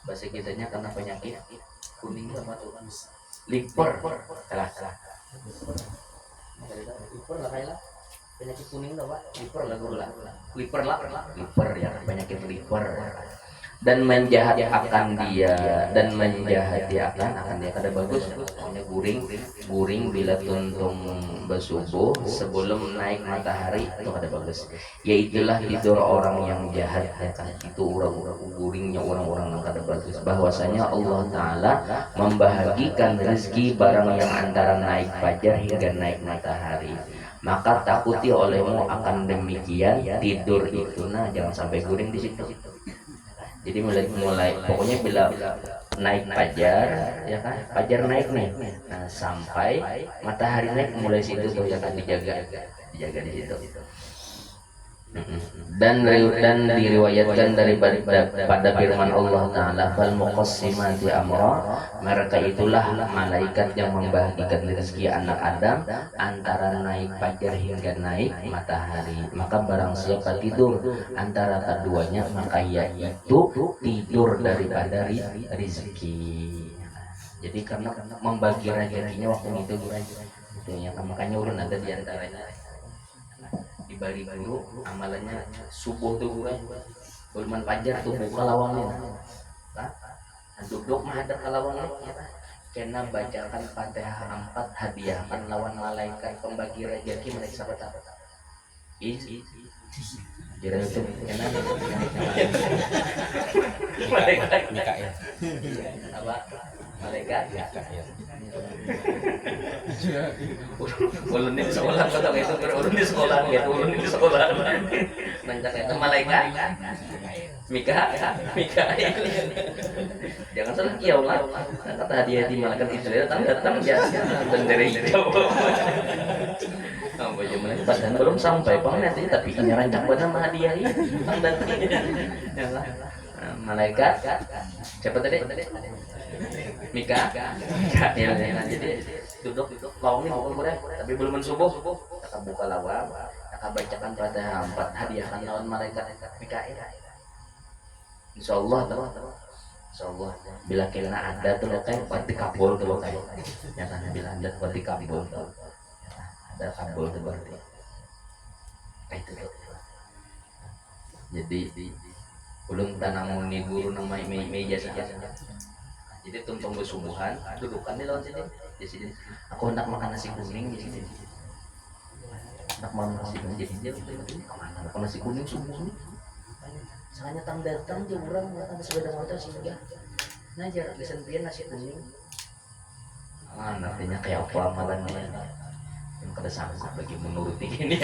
Bahasa kitanya karena penyakit kuning apa tuh? Liver. Salah. Liver lah kayak penyakit kuning tuh, Pak. Liver ya, penyakit liver. Dan menjahat akan dia, dan menjahati akan dia kada bagus. Pokoknya guring bila tuntung bersubuh sebelum naik matahari itu kada bagus. Yaitulah tidur orang yang jahat, ya kan? Itu orang-orang guringnya orang-orang yang kada bagus. Bahwasanya Allah Ta'ala membahagikan rezeki barang yang antara naik fajar hingga naik matahari. Maka takuti olehmu akan demikian tidur itu, nah jangan sampai guring di situ. Jadi mulai pokoknya bila naik fajar, ya kan, fajar naik nih, nah sampai matahari naik mulai situ tuh ya kan, dijaga di situ. Dan diriwayatkan pada firman Allah Ta'ala, fal muqassimati amra, mereka itulah malaikat yang membagikan rezeki anak Adam antara naik fajar hingga naik matahari. Maka barang siapa tidur antara keduanya, maka ia itu tidur daripada rezeki. Jadi karena membagi rezekinya waktu itu ya, makanya ulun ada di antaranya di Bali guru amalannya subuh tuh gue belum fajar tuh buka lawangnya, duduk menghadap ke lawangnya, kena bacakan Fatihah 4, hadiahkan lawan malaikat pembagi rezeki mereka sahabat jadi itu kena malaikat Mikael apa malaikat ulun di sekolah kata itu ulun di sekolah gitu, ulun di sekolah nancak itu malaikat Mikael jangan salah kiau lah kata hadiah di malaikat Israel datang ya dan dari jauh padahal belum sampai pengen tapi ini rancang pada hadiah ini datang malaikat siapa tadi Mika ya, jadi duduk lawangnya bukan boleh tapi belum mensubuh kita buka lawang kita bacakan pada 4, hadiahkan lawan malaikat Mikael. Insyaallah bila kena ada tuh kayak pasti kabul tuh kayak nyatanya bila ada pasti kabul ada kabul tuh berarti kayak itu jadi ulun tanam nih guru nama meja saja. Jadi tuntung bersubuhan, dudukan di lawan sini. Aku hendak makan nasi kuning di sini. Hendak makan nasi kuning jadi dia kemana? Makan nasi kuning subuh. Soalnya datang je orang ada sepeda motor sehingga ngajar di sendirian nasi kuning. Artinya kayak apa amalannya? Yang kada sanggup bagi menuruti ini.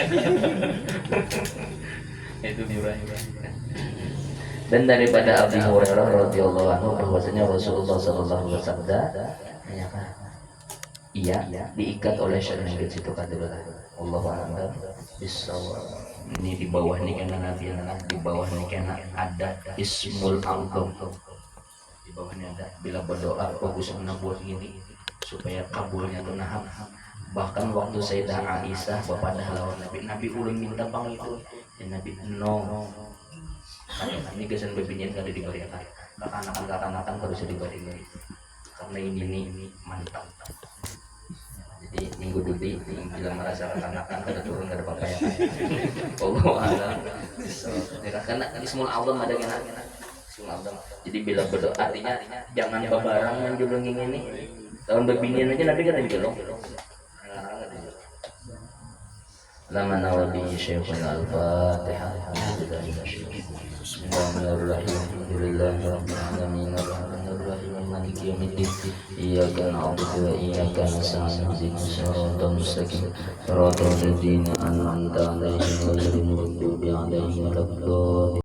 Itu murah. Dan daripada Abi Hurairah radhiyallahu anhu bahwasanya Rasulullah sallallahu alaihi wasallam menyatakan iya diikat oleh syaitan di situ kata Allahu a'lam bissawab. Ini di bawah nih kena Nabi di bawah nih kena ada Ismul A'zam. Di bawahnya ada bila berdoa bagus menabuh ini supaya kabulnya tuh naham. Bahkan waktu Sayyidah Aisyah bapak lawan Nabi ulun minta bang itu ya Nabi no ini kesan bebinya kali diberikan kakanakan harus diberi karena ini mantap. Jadi minggu dudi bila merasa kakanakan kada turun kada apa ya Allah ada karena Ismul A'zam ada kena Ismul A'zam. Jadi bila berdoa artinya jangan babarang menjulungi ini tahun bebinian aja Nabi kada dijolong lama nawabi Syekhul Al-Fatihah. Bismillahirrahmanirrahim. Alhamdulillahirabbil alamin. Arrahmanirrahim. Maliki yaumiddin. Iyyaka na'budu wa iyyaka nasta'in. Ihdinas siratal mustaqim. Siratal ladzina an'amta 'alaihim ghairil maghdubi 'alaihim waladdallin.